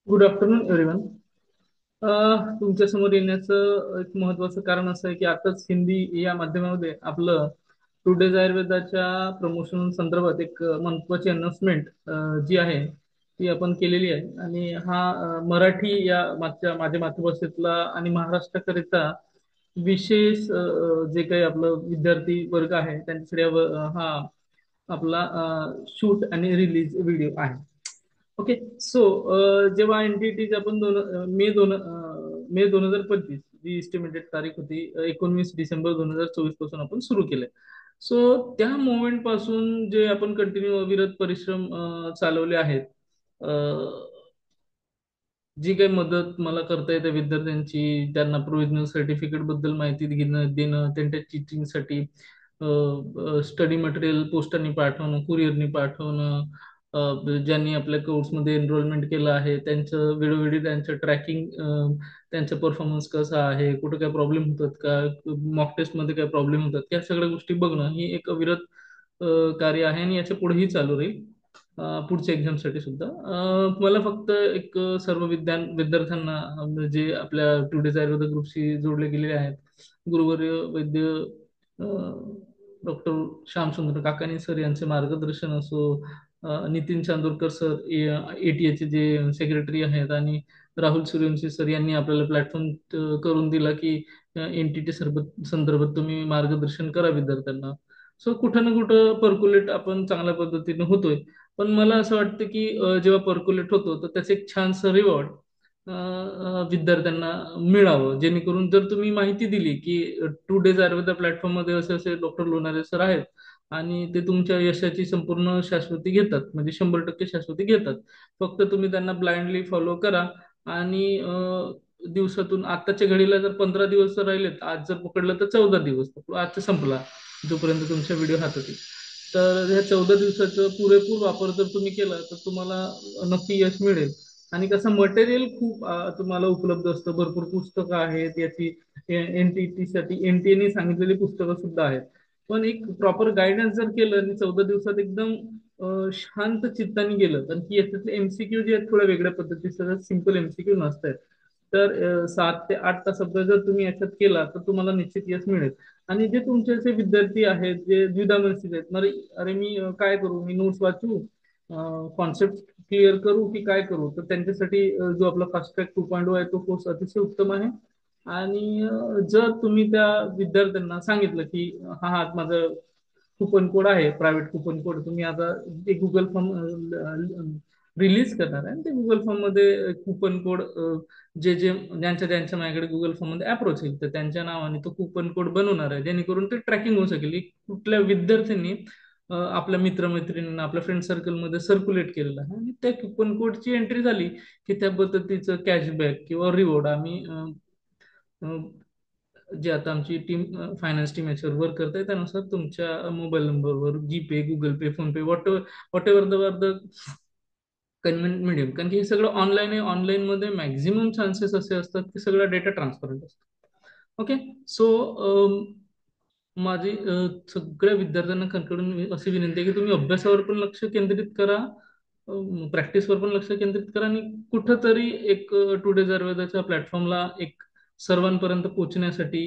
Good afternoon everyone. तुमच्या समोर येण्याचं एक महत्वाचं कारण असं आहे की आताच हिंदी या माध्यमामध्ये आपलं टुडेज आयुर्वेदाच्या प्रमोशन संदर्भात एक महत्वाची अनाउन्समेंट जी आहे ती आपण केलेली आहे. आणि हा मराठी या माझ्या मातृभाषेतला आणि महाराष्ट्राकरिता विशेष जे काही आपलं विद्यार्थी वर्ग आहे त्यांच्यासाठी हा आपला शूट आणि रिलीज व्हिडिओ आहे. ओके. सो जेव्हा एनटीटी आपण मे 2025 जी इस्टिमेटेड तारीख होती, 19 डिसेंबर 2024 पासून आपण सुरू केलंय. सो त्या मोमेंट पासून जे आपण कंटिन्यू अविरत परिश्रम चालवले आहेत. अ, जी काही मदत मला करता येते विद्यार्थ्यांची, त्यांना प्रोव्हिजनल सर्टिफिकेट बद्दल माहिती देणं, त्यांच्या टीचिंगसाठी स्टडी मटेरियल पोस्टाने पाठवणं, कुरिअरनी पाठवणं, ज्यांनी आपल्या कोर्समध्ये एनरोलमेंट केलं आहे त्यांचं वेळोवेळी त्यांचं ट्रॅकिंग, त्यांचा परफॉर्मन्स कसा आहे, कुठे काय प्रॉब्लेम होतात का, मॉक टेस्टमध्ये काय प्रॉब्लेम होतात, या सगळ्या गोष्टी बघणं ही एक अविरत कार्य आहे आणि याच्या पुढेही चालू राहील पुढच्या एक्झामसाठी सुद्धा. मला फक्त एक सर्व विद्यार्थ्यांना जे आपल्या टुडेज आयुर्वेद ग्रुपशी जोडले गेलेले आहेत, गुरुवर्य वैद्य डॉक्टर श्यामसुंदर काकानी सर यांचे मार्गदर्शन असो, नितीन चांदोरकर सर एटीएचे जे सेक्रेटरी आहेत, आणि राहुल सूर्यवंशी सर यांनी आपल्याला प्लॅटफॉर्म करून दिला की एनटीटी संदर्भात तुम्ही मार्गदर्शन करा विद्यार्थ्यांना. सो कुठं ना कुठं पर्क्युलेट आपण चांगल्या पद्धतीने होतोय. पण मला असं वाटतं की जेव्हा पर्क्युलेट होतो तर त्याचं एक छानसं रिवॉर्ड विद्यार्थ्यांना मिळावं, जेणेकरून जर तुम्ही माहिती दिली की टू डेज आयुर्वेदा प्लॅटफॉर्म मध्ये असे असे डॉक्टर लोणारे सर आहेत आणि ते तुमच्या यशाची संपूर्ण शाश्वती घेतात, म्हणजे 100% शाश्वती घेतात. फक्त तुम्ही त्यांना ब्लाइंडली फॉलो करा. आणि दिवसातून आत्ताच्या घडीला जर 15 दिवस जर राहिलेत, आज जर पकडलं तर 14 दिवस, आजचा संपला जोपर्यंत तुमचा व्हिडिओ हातात येईल. तर ह्या 14 दिवसाचं पुरेपूर वापर जर तुम्ही केला तर तुम्हाला नक्की यश मिळेल. आणि कसं मटेरियल खूप तुम्हाला उपलब्ध असतं, भरपूर पुस्तकं आहेत याची. एनटीटी साठी एनटीएने सांगितलेली पुस्तकं सुद्धा आहेत. पण एक प्रॉपर गायडन्स जर केलं आणि 14 दिवसात एकदम शांत चित्ताने गेलं, कारण की याच्यातले एमसीक्यू जे आहेत थोड्या वेगळ्या पद्धतीचे सिंपल एमसीक्यू नसतात. तर 7 ते 8 तास अभ्यास जर तुम्ही याच्यात केला तर तुम्हाला निश्चित यश मिळेल. आणि जे तुमचे असे विद्यार्थी आहेत जे द्विधा मनस्थित आहेत, अरे अरे मी काय करू, मी नोट्स वाचू, कॉन्सेप्ट क्लिअर करू की काय करू, तर त्यांच्यासाठी जो आपला फास्ट ट्रॅक 2.0 आहे तो कोर्स अतिशय उत्तम आहे. आणि जर तुम्ही त्या विद्यार्थ्यांना सांगितलं की हा हा माझं कुपन कोड आहे, प्रायव्हेट कुपन कोड, तुम्ही आता एक गुगल फॉर्म रिलीज करणार आहे आणि ते गुगल फॉर्म मध्ये कुपन कोड ज्यांच्या माझ्याकडे गुगल फॉर्म मध्ये अप्रोच येईल तर त्यांच्या नावाने तो कुपन कोड बनवणार आहे, जेणेकरून ते ट्रॅकिंग होऊ शकेल की कुठल्या विद्यार्थ्यांनी आपल्या मित्रमैत्रिणींना आपल्या फ्रेंड सर्कलमध्ये सर्क्युलेट केलेलं आहे, आणि त्या कुपन कोडची एंट्री झाली की त्या पद्धतीचं कॅशबॅक किंवा रिवॉर्ड आम्ही जे आता आमची टीम फायनान्स टीम याच्यावर वर्क करत आहे त्यानुसार तुमच्या मोबाईल नंबरवर GPay, Google pay, phone pay, what ever the convenient medium, कारण की हे सगळं ऑनलाईन आहे. ऑनलाईन मध्ये मॅक्झिमम चान्सेस असे असतात की सगळा डेटा ट्रान्सपरंट असतो. ओके. सो माझी सगळ्या विद्यार्थ्यांना कडून अशी विनंती आहे की तुम्ही अभ्यासावर पण लक्ष केंद्रित करा, प्रॅक्टिसवर पण लक्ष केंद्रित करा, आणि कुठंतरी एक टुडे आयुर्वेदाच्या प्लॅटफॉर्मला एक सर्वांपर्यंत पोहोचण्यासाठी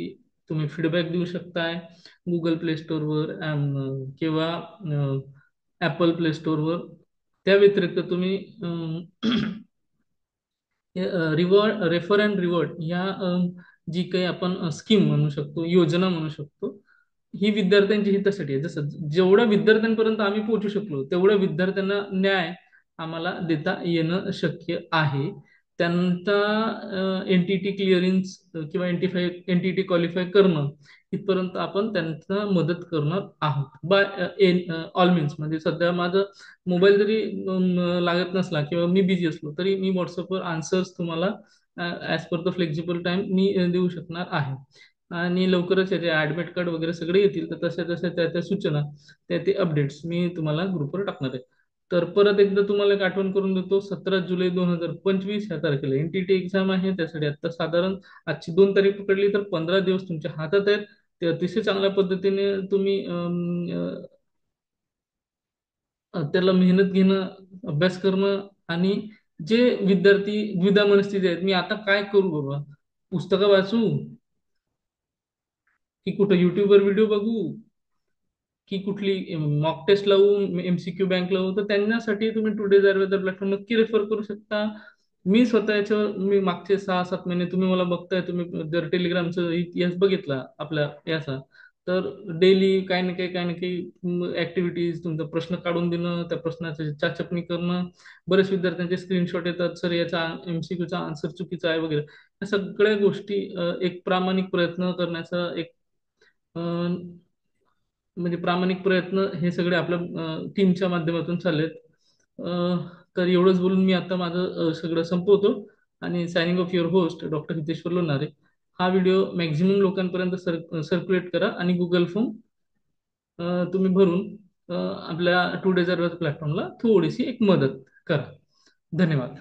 तुम्ही फीडबॅक देऊ शकताय. गुगल प्ले स्टोअरवर किंवा ॲपल प्ले स्टोअरवर. त्या व्यतिरिक्त तुम्ही रिवॉर्ड, रेफर अँड रिवॉर्ड ह्या जी काही आपण स्कीम म्हणू शकतो, योजना म्हणू शकतो, ही विद्यार्थ्यांच्या हितासाठी आहे. जसं जेवढ्या विद्यार्थ्यांपर्यंत आम्ही पोहोचू शकलो तेवढ्या विद्यार्थ्यांना न्याय आम्हाला देता येणं शक्य आहे. त्यांचा एनटीटी क्लिअरन्स किंवा एनटीटी क्वालिफाय करणं इथपर्यंत आपण त्यांना मदत करणार आहोत बाय ऑल मीन्स. म्हणजे सध्या माझं मोबाईल जरी लागत नसला किंवा मी बिझी असलो तरी मी व्हॉट्सअपवर आन्सर्स तुम्हाला as per the flexible time मी देऊ शकणार आहे. आणि लवकरच याचे ऍडमिट कार्ड वगैरे सगळे येतील, तर तशा तशा त्या त्या सूचना, त्या ते अपडेट्स मी तुम्हाला ग्रुपवर टाकणार आहे. तर परत एकदा तुम्हाला एक आठवण करून देतो, 17 जुलै 2025 ह्या तारखेला एनटीटी एक्झाम आहे. त्यासाठी आता साधारण आजची 2 तारीख पकडली तर 15 दिवस तुमच्या हातात आहेत. ते अतिशय चांगल्या पद्धतीने तुम्ही त्याला मेहनत घेणं, अभ्यास करणं आणि जे विद्यार्थी द्विधा मनस्थिती आहेत, मी आता काय करू बाबा, पुस्तकं वाचू की कुठं युट्यूबवर व्हिडिओ बघू की कुठली मॉक टेस्ट लावून एमसीक्यू बँक लावू, तर त्यांच्यासाठी तुम्ही टुडे वेदर प्लॅटफॉर्म नक्की रेफर करू शकता. मी स्वतः याच्यावर मी मागचे 6-7 महिने तुम्ही मला बघताय, तुम्ही जर टेलिग्रामचा इतिहास बघितला आपल्या याचा, तर डेली काही ना काही ऍक्टिव्हिटीज, तुमचा प्रश्न काढून देणं, त्या प्रश्नाची चाचपणी करणं, बरेच विद्यार्थ्यांचे स्क्रीनशॉट येतात, सर याचा एमसीक्यूचा आन्सर चुकीचा आहे वगैरे, या सगळ्या गोष्टी एक प्रामाणिक प्रयत्न करण्याचा एक म्हणजे प्रामाणिक प्रयत्न हे सगळे आपल्या टीमच्या माध्यमातून चाललेत. तर एवढंच बोलून मी आता माझं सगळं संपवतो आणि signing off your host doctor Hiteshwar Lonare. हा व्हिडिओ मॅक्झिमम लोकांपर्यंत सर्क्युलेट करा आणि गुगल फॉर्म तुम्ही भरून आपल्या टू डेज प्लॅटफॉर्मला थोडीशी एक मदत करा. धन्यवाद.